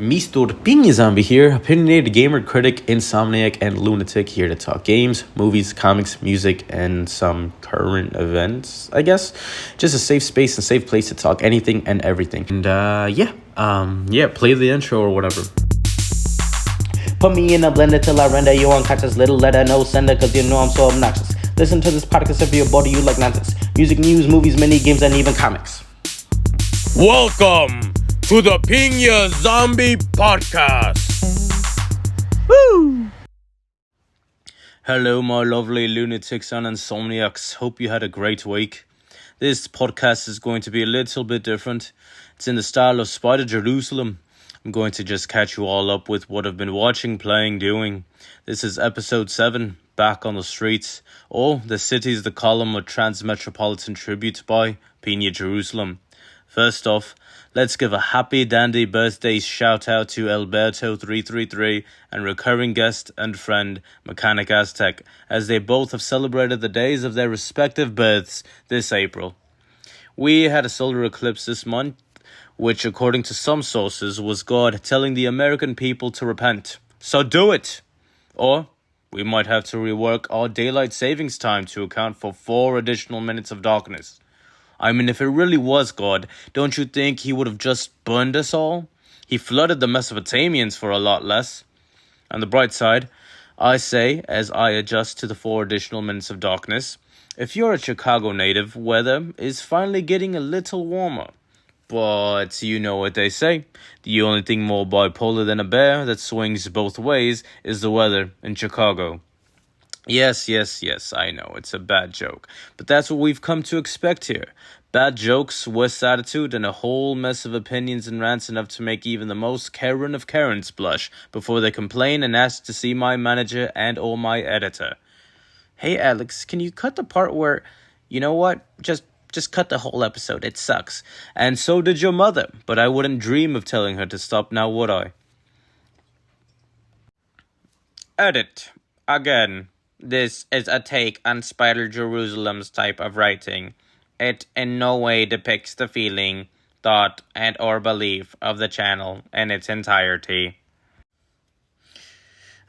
Mr. Piña Zombie here, opinionated gamer, critic, insomniac, and lunatic here to talk games, movies, comics, music, and some current events, I guess. Just a safe space and safe place to talk anything and everything. And play the intro or whatever. Put me in a blender till I render you unconscious. Little letter, no sender, cause you know I'm so obnoxious. Listen to this podcast if you're bored you like nonsense. Music, news, movies, mini games, and even comics. Welcome to the Pina Zombie Podcast. Woo! Hello, my lovely lunatics and insomniacs. Hope you had a great week. This podcast is going to be a little bit different. It's in the style of Spider Jerusalem. I'm going to just catch you all up with what I've been watching, playing, doing. This is episode 7, Back on the Streets. Oh, the city's the column of Transmetropolitan Tributes by Pina Jerusalem. First off, let's give a happy dandy birthday shout out to Alberto333 and recurring guest and friend Mechanic Aztec, as they both have celebrated the days of their respective births this April. We had a solar eclipse this month, which according to some sources was God telling the American people to repent. So do it! Or we might have to rework our daylight savings time to account for 4 additional minutes of darkness. I mean, if it really was God, don't you think he would have just burned us all? He flooded the Mesopotamians for a lot less. On the bright side, I say, as I adjust to the 4 additional minutes of darkness, if you're a Chicago native, weather is finally getting a little warmer. But you know what they say, the only thing more bipolar than a bear that swings both ways is the weather in Chicago. Yes, I know, it's a bad joke, but that's what we've come to expect here. Bad jokes, worse attitude, and a whole mess of opinions and rants enough to make even the most Karen of Karens blush before they complain and ask to see my manager and or my editor. Hey Alex, can you cut the part where, you know what, just cut the whole episode, it sucks. And so did your mother, but I wouldn't dream of telling her to stop now, would I? Edit. Again. This is a take on Spider Jerusalem's type of writing. It in no way depicts the feeling, thought, and or belief of the channel in its entirety.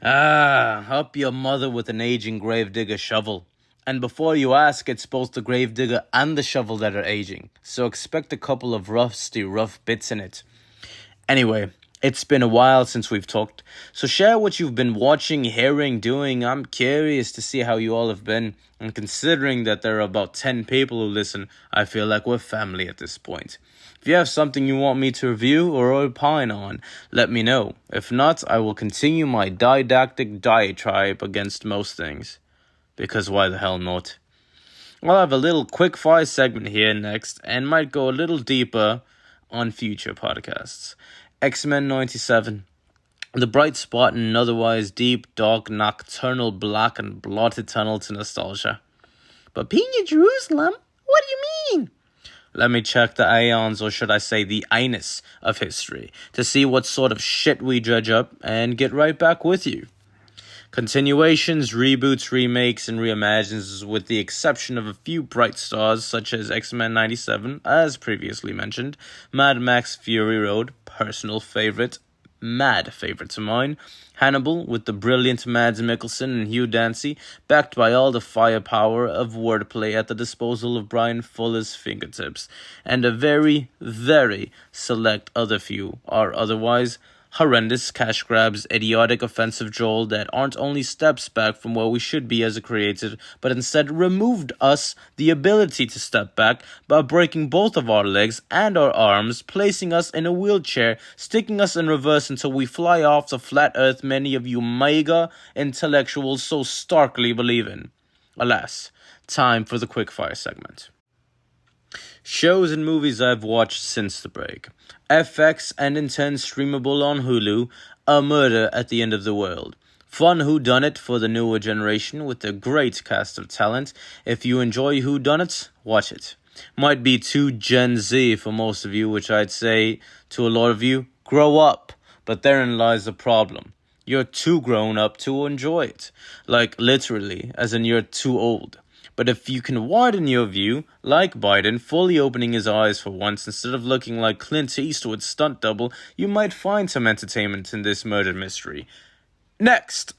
Up your mother with an aging gravedigger shovel. And before you ask, it's both the gravedigger and the shovel that are aging, so expect a couple of rough bits in it. Anyway, it's been a while since we've talked, so share what you've been watching, hearing, doing. I'm curious to see how you all have been, and considering that there are about 10 people who listen, I feel like we're family at this point. If you have something you want me to review or opine on, let me know. If not, I will continue my didactic diatribe against most things. Because why the hell not? I'll have a little quick-fire segment here next, and might go a little deeper on future podcasts. X-Men 97. The bright spot in an otherwise deep, dark, nocturnal, black, and blotted tunnel to nostalgia. But Pina Jerusalem? What do you mean? Let me check the aeons, or should I say the anus of history, to see what sort of shit we dredge up, and get right back with you. Continuations, reboots, remakes, and reimagines, with the exception of a few bright stars such as X-Men 97, as previously mentioned, Mad Max Fury Road, personal favorite, mad favorite of mine, Hannibal with the brilliant Mads Mikkelsen and Hugh Dancy, backed by all the firepower of wordplay at the disposal of Brian Fuller's fingertips, and a very, very select other few are otherwise horrendous cash grabs, idiotic offensive joel that aren't only steps back from where we should be as a creator, but instead removed us the ability to step back by breaking both of our legs and our arms, placing us in a wheelchair, sticking us in reverse until we fly off the flat earth many of you mega intellectuals so starkly believe in. Alas, time for the quickfire segment. Shows and movies I've watched since the break. FX and Intense streamable on Hulu, A Murder at the End of the World. Fun whodunit for the newer generation with a great cast of talent. If you enjoy whodunits, watch it. Might be too Gen Z for most of you, which I'd say to a lot of you, grow up. But therein lies the problem. You're too grown up to enjoy it. Like literally, as in you're too old. But if you can widen your view, like Biden, fully opening his eyes for once instead of looking like Clint Eastwood's stunt double, you might find some entertainment in this murder mystery. Next!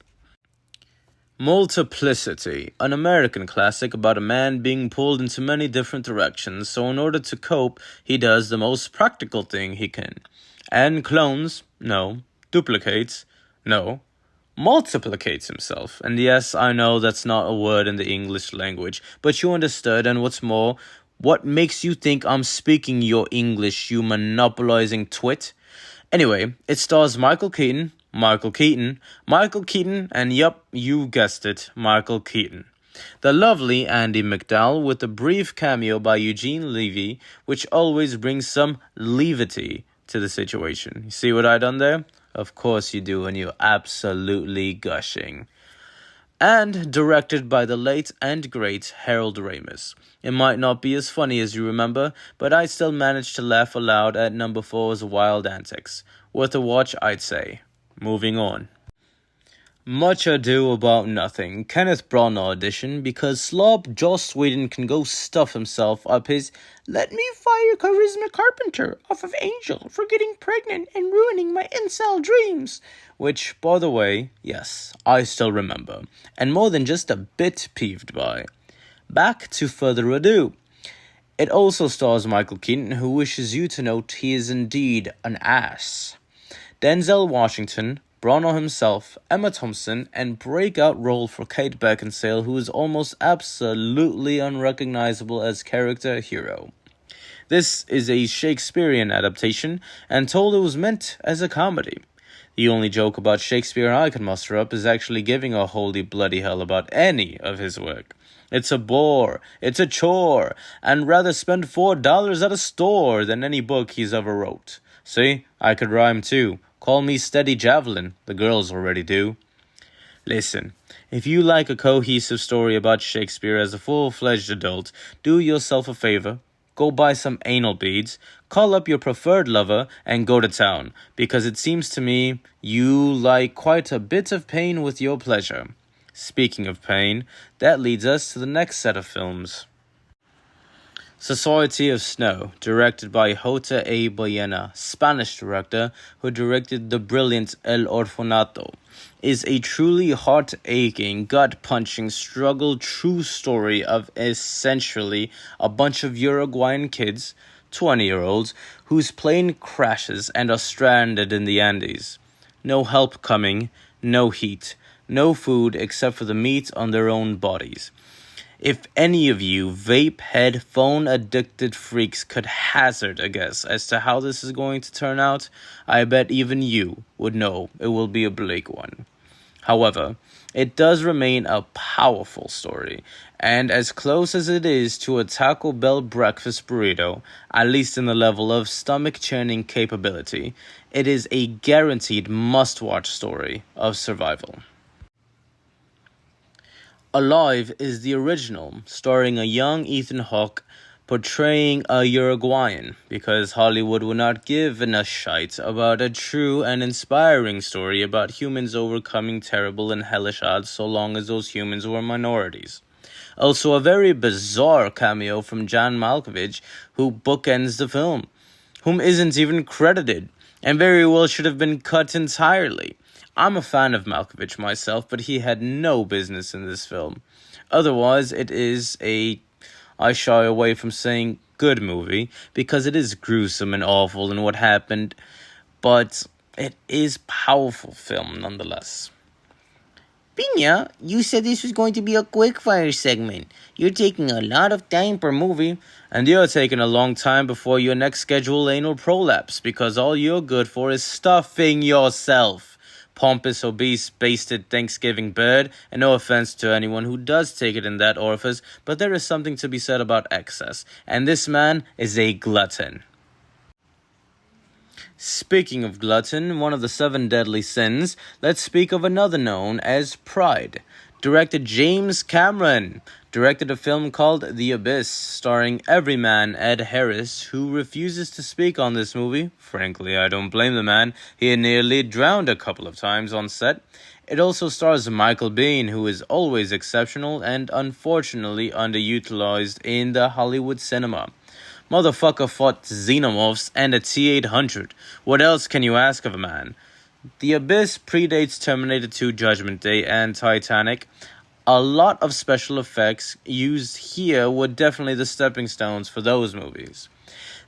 Multiplicity, an American classic about a man being pulled into many different directions, so in order to cope, he does the most practical thing he can. And clones? No. Duplicates? No. Multiplicates himself. And yes, I know that's not a word in the English language, but you understood, and what's more, what makes you think I'm speaking your English, you monopolizing twit? Anyway, it stars Michael Keaton, and yup, you guessed it, Michael Keaton. The lovely Andy McDowell with a brief cameo by Eugene Levy, which always brings some levity to the situation. You see what I done there? Of course you do, and you're absolutely gushing. And directed by the late and great Harold Ramis. It might not be as funny as you remember, but I still managed to laugh aloud at number 4's wild antics. Worth a watch, I'd say. Moving on. Much Ado About Nothing, Kenneth Branagh edition, because slob Joss Whedon can go stuff himself up his "let me fire Charisma Carpenter off of Angel for getting pregnant and ruining my incel dreams," which, by the way, yes, I still remember, and more than just a bit peeved by. Back to Further Ado. It also stars Michael Keaton, who wishes you to note he is indeed an ass. Denzel Washington, Branagh himself, Emma Thompson, and breakout role for Kate Beckinsale, who is almost absolutely unrecognizable as character hero. This is a Shakespearean adaptation, and told it was meant as a comedy. The only joke about Shakespeare I can muster up is actually giving a holy bloody hell about any of his work. It's a bore, it's a chore, and rather spend $4 at a store than any book he's ever wrote. See, I could rhyme too. Call me Steady Javelin, the girls already do. Listen, if you like a cohesive story about Shakespeare as a full-fledged adult, do yourself a favor, go buy some anal beads, call up your preferred lover, and go to town, because it seems to me you like quite a bit of pain with your pleasure. Speaking of pain, that leads us to the next set of films. Society of Snow, directed by Jota A. Boyena, Spanish director who directed the brilliant El Orfanato, is a truly heart-aching, gut-punching struggle true story of essentially a bunch of Uruguayan kids, 20-year-olds, whose plane crashes and are stranded in the Andes. No help coming, no heat, no food except for the meat on their own bodies. If any of you vape-head, phone-addicted freaks could hazard a guess as to how this is going to turn out, I bet even you would know it will be a bleak one. However, it does remain a powerful story, and as close as it is to a Taco Bell breakfast burrito, at least in the level of stomach-churning capability, it is a guaranteed must-watch story of survival. Alive is the original, starring a young Ethan Hawke portraying a Uruguayan, because Hollywood would not give a shite about a true and inspiring story about humans overcoming terrible and hellish odds so long as those humans were minorities. Also, a very bizarre cameo from John Malkovich, who bookends the film, whom isn't even credited, and very well should have been cut entirely. I'm a fan of Malkovich myself, but he had no business in this film. Otherwise, it is I shy away from saying good movie, because it is gruesome and awful in what happened, but it is powerful film nonetheless. Pina, you said this was going to be a quickfire segment. You're taking a lot of time per movie. And you're taking a long time before your next scheduled anal prolapse, because all you're good for is stuffing yourself. Pompous, obese, basted Thanksgiving bird, and no offense to anyone who does take it in that orifice, but there is something to be said about excess, and this man is a glutton. Speaking of glutton, one of the 7 deadly sins, let's speak of another known as pride. Director James Cameron directed a film called The Abyss, starring everyman Ed Harris, who refuses to speak on this movie. Frankly, I don't blame the man. He had nearly drowned a couple of times on set. It also stars Michael Biehn, who is always exceptional and unfortunately underutilized in the Hollywood cinema. Motherfucker fought xenomorphs and a T-800. What else can you ask of a man? The Abyss predates Terminator 2 Judgment Day and Titanic. A lot of special effects used here were definitely the stepping stones for those movies.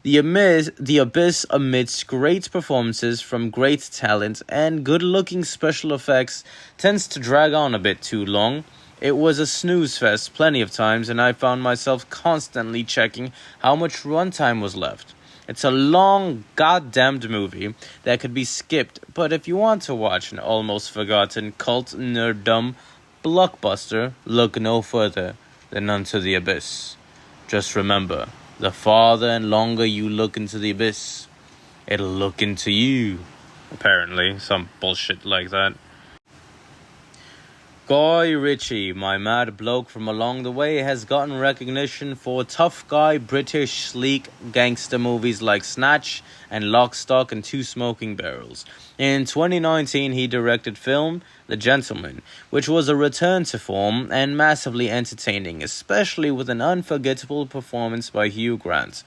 The Abyss, amidst great performances from great talent and good-looking special effects, tends to drag on a bit too long. It was a snooze fest plenty of times, and I found myself constantly checking how much runtime was left. It's a long, goddamned movie that could be skipped, but if you want to watch an almost forgotten cult nerddom blockbuster, look no further than Unto the Abyss. Just remember, the farther and longer you look into the abyss, it'll look into you. Apparently, some bullshit like that. Guy Ritchie, my mad bloke from along the way, has gotten recognition for tough guy British sleek gangster movies like Snatch and Lock, Stock and Two Smoking Barrels. In 2019 he directed film The Gentleman, which was a return to form and massively entertaining, especially with an unforgettable performance by Hugh Grant.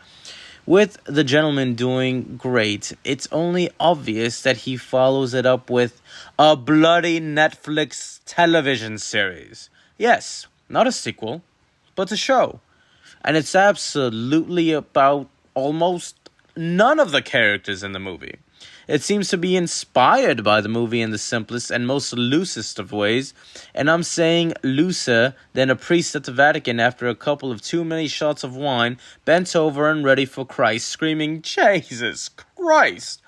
With The Gentleman doing great, it's only obvious that he follows it up with a bloody Netflix television series. Yes, not a sequel, but a show. And it's absolutely about almost none of the characters in the movie. It seems to be inspired by the movie in the simplest and most loosest of ways, and I'm saying looser than a priest at the Vatican after a couple of too many shots of wine, bent over and ready for Christ, screaming, "Jesus Christ!"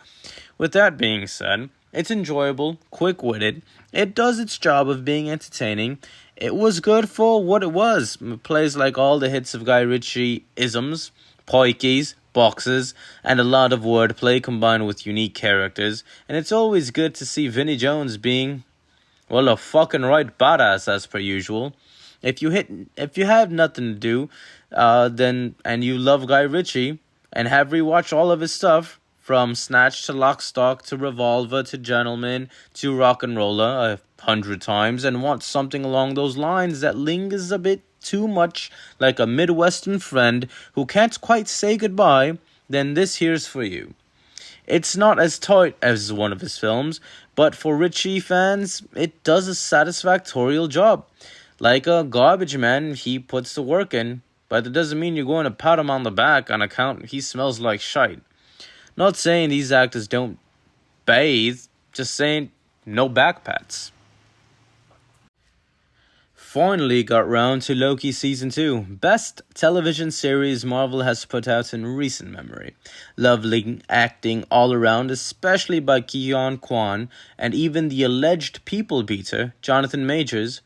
With that being said, it's enjoyable, quick-witted, it does its job of being entertaining, it was good for what it was. It plays like all the hits of Guy Ritchie isms, poikies, boxes, and a lot of wordplay combined with unique characters, and it's always good to see Vinnie Jones being, well, a fucking right badass as per usual. If you have nothing to do, and you love Guy Ritchie and have rewatched all of his stuff, from Snatch to Lock, Stock to Revolver to Gentleman to Rock and Roller 100 times, and want something along those lines that lingers a bit too much like a Midwestern friend who can't quite say goodbye, then this here's for you. It's not as tight as one of his films, but for Ritchie fans, it does a satisfactorial job. Like a garbage man, he puts the work in, but it doesn't mean you're going to pat him on the back on account he smells like shite. Not saying these actors don't bathe, just saying no back pats. Finally got round to Loki Season 2, best television series Marvel has put out in recent memory. Lovely acting all around, especially by Keon Kwan, and even the alleged people beater, Jonathan Majors,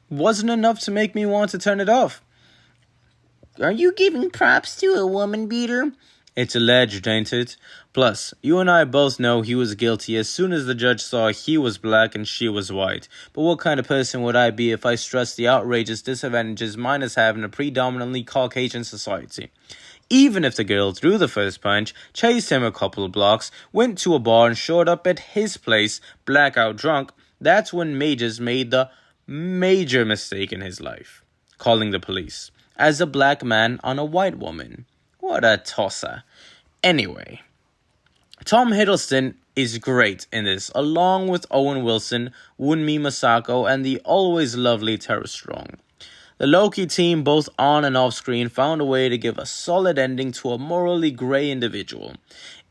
wasn't enough to make me want to turn it off. Are you giving props to a woman beater? It's alleged, ain't it? Plus, you and I both know he was guilty as soon as the judge saw he was black and she was white. But what kind of person would I be if I stressed the outrageous disadvantages mine is having a predominantly Caucasian society? Even if the girl threw the first punch, chased him a couple of blocks, went to a bar and showed up at his place, blackout drunk, that's when Majors made the major mistake in his life. Calling the police. As a black man on a white woman. What a tosser. Anyway, Tom Hiddleston is great in this, along with Owen Wilson, Wunmi Masako, and the always lovely Tara Strong. The Loki team, both on and off screen, found a way to give a solid ending to a morally grey individual.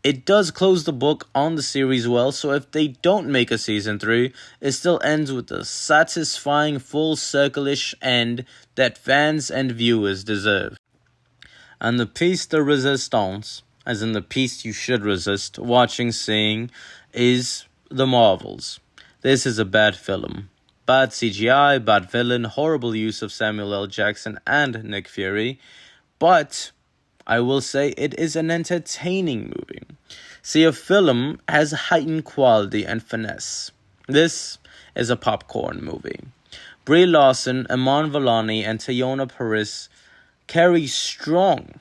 It does close the book on the series well, so if they don't make a season 3, it still ends with a satisfying full circle-ish end that fans and viewers deserve. And the piece de resistance, as in the piece you should resist watching, seeing, is The Marvels. This is a bad film. Bad CGI, bad villain, horrible use of Samuel L. Jackson and Nick Fury. But I will say it is an entertaining movie. See, a film has heightened quality and finesse. This is a popcorn movie. Brie Larson, Iman Vellani, and Teyonah Parris carry strong.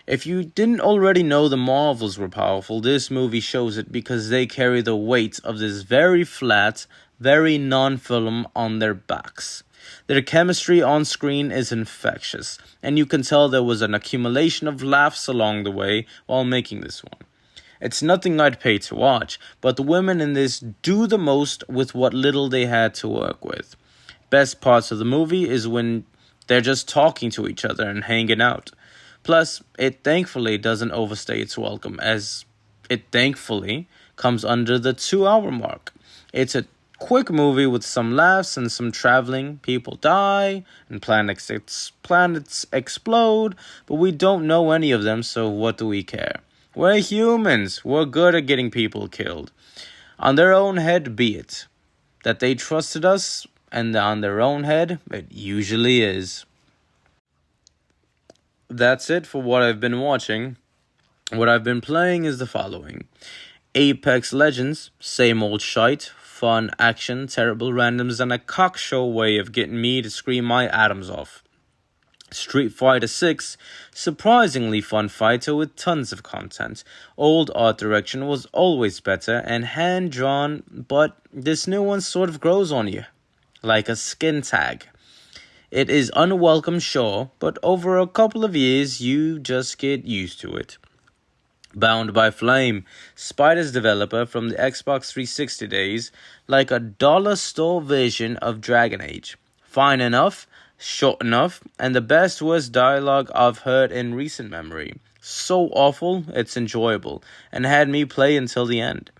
If you didn't already know the Marvels were powerful, this movie shows it because they carry the weight of this very flat, very non-film on their backs. Their chemistry on screen is infectious, and you can tell there was an accumulation of laughs along the way while making this one. It's nothing I'd pay to watch, but the women in this do the most with what little they had to work with. Best parts of the movie is when they're just talking to each other and hanging out. Plus, it thankfully doesn't overstay its welcome, as it thankfully comes under the 2 hour mark. It's a quick movie with some laughs and some traveling. People die and planets explode, but we don't know any of them, so what do we care? We're humans. We're good at getting people killed. On their own head be it. That they trusted us, and on their own head, it usually is. That's it for what I've been watching. What I've been playing is the following: Apex Legends, same old shite, fun, action, terrible randoms, and a cockshow way of getting me to scream my atoms off. Street Fighter 6, surprisingly fun fighter with tons of content. Old art direction was always better and hand drawn, but this new one sort of grows on you, like a skin tag. It is unwelcome, sure, but over a couple of years you just get used to it. Bound by Flame, Spider's developer from the Xbox 360 days, like a dollar store version of Dragon Age. Fine enough, short enough, and the best worst dialogue I've heard in recent memory. So awful, it's enjoyable, and had me play until the end.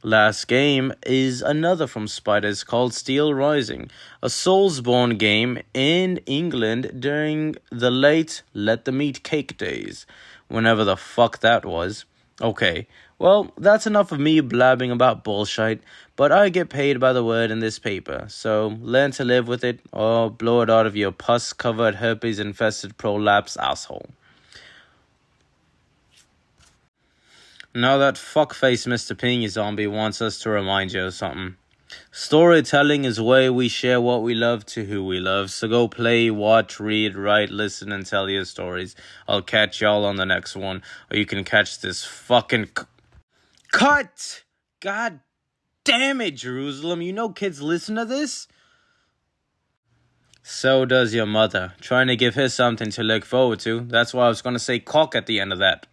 Last game is another from Spiders called Steel Rising, a Soulsborne game in England during the late Let the Meat Cake days, whenever the fuck that was. Okay, well, that's enough of me blabbing about bullshit, but I get paid by the word in this paper, so learn to live with it or blow it out of your pus-covered, herpes-infested prolapse asshole. Now that fuckface Mr. Pingy Zombie wants us to remind you of something. Storytelling is where we share what we love to who we love, so go play, watch, read, write, listen, and tell your stories. I'll catch y'all on the next one, or you can catch this fucking... Cut! God damn it, Jerusalem, you know kids listen to this? So does your mother. Trying to give her something to look forward to. That's why I was going to say cock at the end of that.